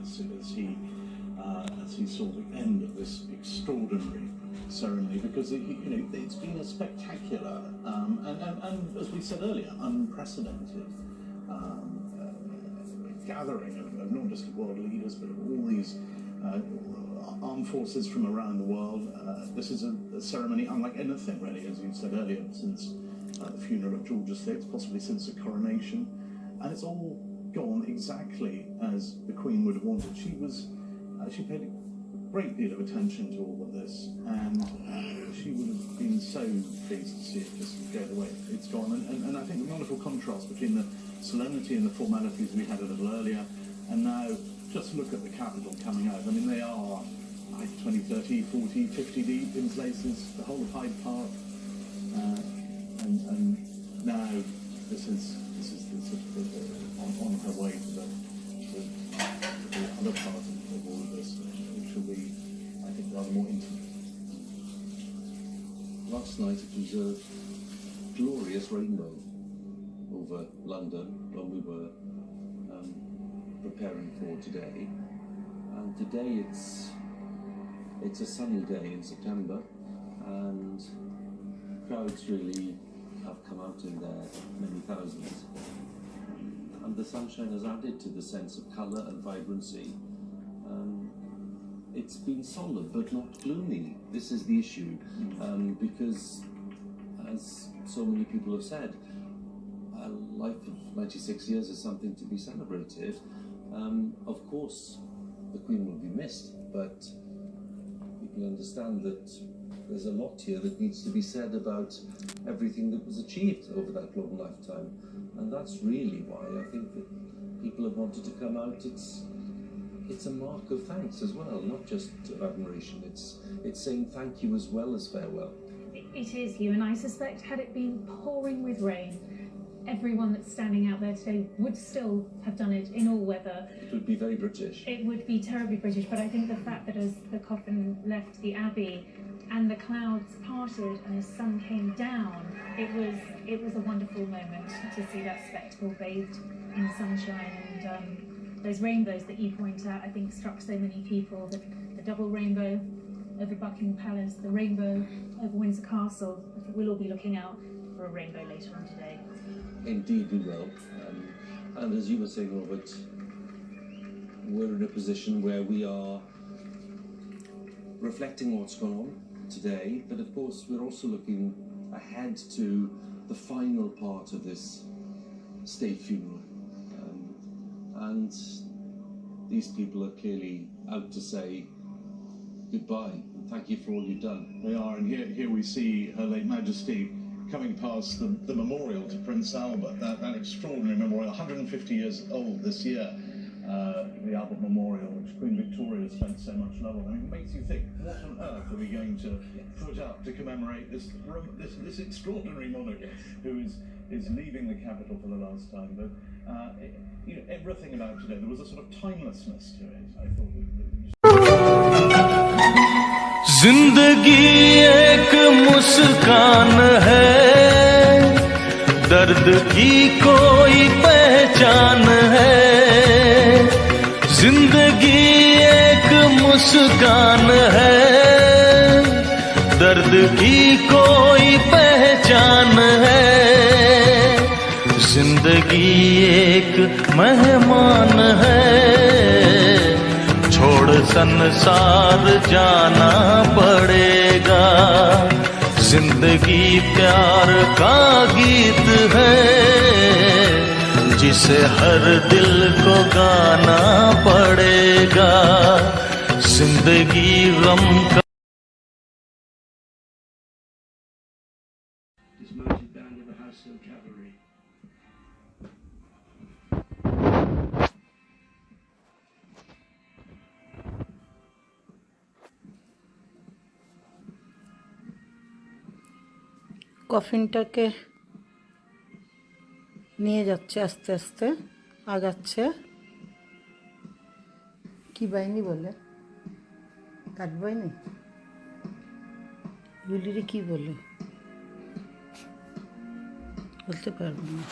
as he saw the end of this extraordinary ceremony, because it's been a spectacular and as we said earlier, unprecedented gathering of not just world leaders but of all these armed forces from around the world. This is a ceremony unlike anything really, as you said earlier, since the funeral of George VI, possibly since the coronation, and it's all gone exactly as the Queen would have wanted. She paid a great deal of attention to all of this, and she would have been so pleased to see it just go the way it's gone. And I think the wonderful contrast between the solemnity and the formalities we had a little earlier, and now just look at the capital coming out. I mean, they are like 20, 30, 40, 50 deep in places, the whole of Hyde Park, and now this is on her way to the other part of all of this, which will be, I think, rather more intimate. Last night it was a glorious rainbow over London when we were preparing for today, and today it's a sunny day in September, and crowds really have come out in there, many thousands, and the sunshine has added to the sense of colour and vibrancy. It's been solemn but not gloomy. This is the issue, because, as so many people have said, a life of 96 years is something to be celebrated. Of course, the Queen will be missed, but people understand that there's a lot here that needs to be said about everything that was achieved over that long lifetime, and that's really why I think that people have wanted to come out. It's a mark of thanks as well, not just of admiration. It's saying thank you as well as farewell. It is, Hugh, and I suspect had it been pouring with rain, everyone that's standing out there today would still have done it in all weather. It would be very British. It would be terribly British, but I think the fact that as the coffin left the Abbey and the clouds parted and the sun came down, it was a wonderful moment to see that spectacle bathed in sunshine, and those rainbows that you point out, I think, struck so many people. The double rainbow over Buckingham Palace, the rainbow over Windsor Castle. I think we'll all be looking out for a rainbow later on today. Indeed we will. And as you were saying, Robert, we're in a position where we are reflecting what's gone on today, but of course we're also looking ahead to the final part of this state funeral. And these people are clearly out to say goodbye and thank you for all you've done. They are, and here we see Her late Majesty coming past the memorial to Prince Albert, that extraordinary memorial, 150 years old this year, the Albert Memorial, which Queen Victoria spent so much love on. I mean, it makes you think, what on earth are we going to put up to commemorate this extraordinary monarch who is leaving the capital for the last time? But everything about today, there was a sort of timelessness to it. I thought जिंदगी एक मुस्कान है, दर्द की कोई पहचान है। जिंदगी एक मुस्कान है, दर्द की कोई पहचान है। जिंदगी एक मेहमान है, छोड़ संसार जाना पड़ेगा। जिंदगी प्यार का गीत है, जिसे हर दिल को गाना पड़ेगा। जिंदगी गम का dismounted band of the Household Cavalry. কফিনটাকে নিয়ে যাচ্ছে, আস্তে আস্তে আগাচ্ছে। কি বাহিনী বলে? কাঠবাহিনী? গুলিরে কি বলে বলতে পারবো না।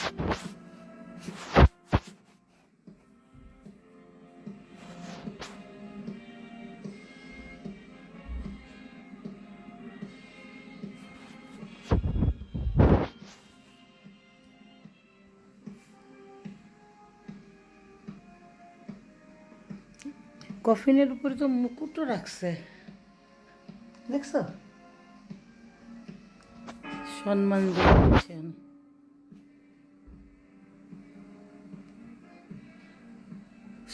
কফিনের উপরে তো মুকুটও রাখছে, দেখছো? সম্মান দিচ্ছেন।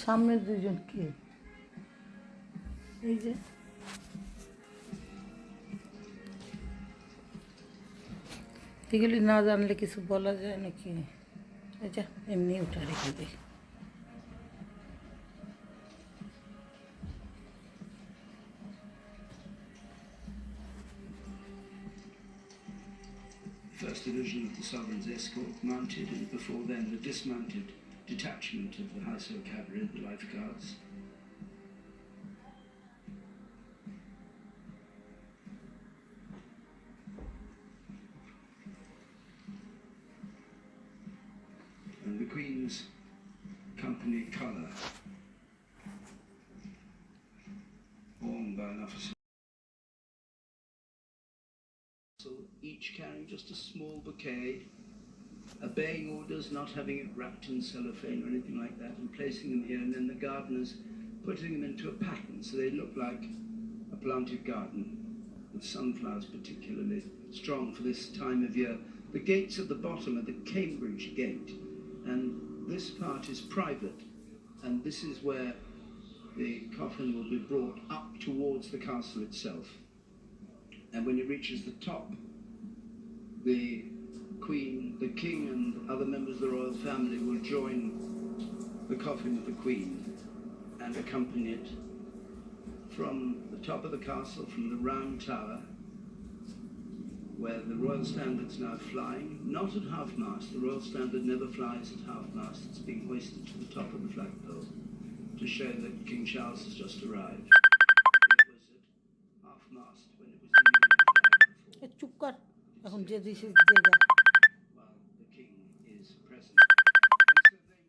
সামনের দুজন কে? এই যে এগুলি না জানলে কিছু বলা যায় নাকি? এই যে এমনি উঠা রেখে দিই। First division of the Sovereign's escort mounted, and before them the dismounted detachment of the Household Cavalry, the Life Guards. And the Queen's company colour, borne by an officer. Each carrying just a small bouquet, obeying orders, not having it wrapped in cellophane or anything like that, and placing them here, and then the gardeners putting them into a pattern so they look like a planted garden, with sunflowers particularly strong for this time of year. The gates at the bottom are the Cambridge Gate, and this part is private, and this is where the coffin will be brought up towards the castle itself. And when it reaches the top, the Queen, the King and other members of the royal family will join the coffin of the Queen and accompany it from the top of the castle, from the round tower, where the royal standard's now flying, not at half-mast. The royal standard never flies at half-mast. It's being hoisted to the top of the flagpole to show that King Charles has just arrived. It was at half-mast when it was the Union flag before. চুপ কর, এখন যে দিছিস জায়গা।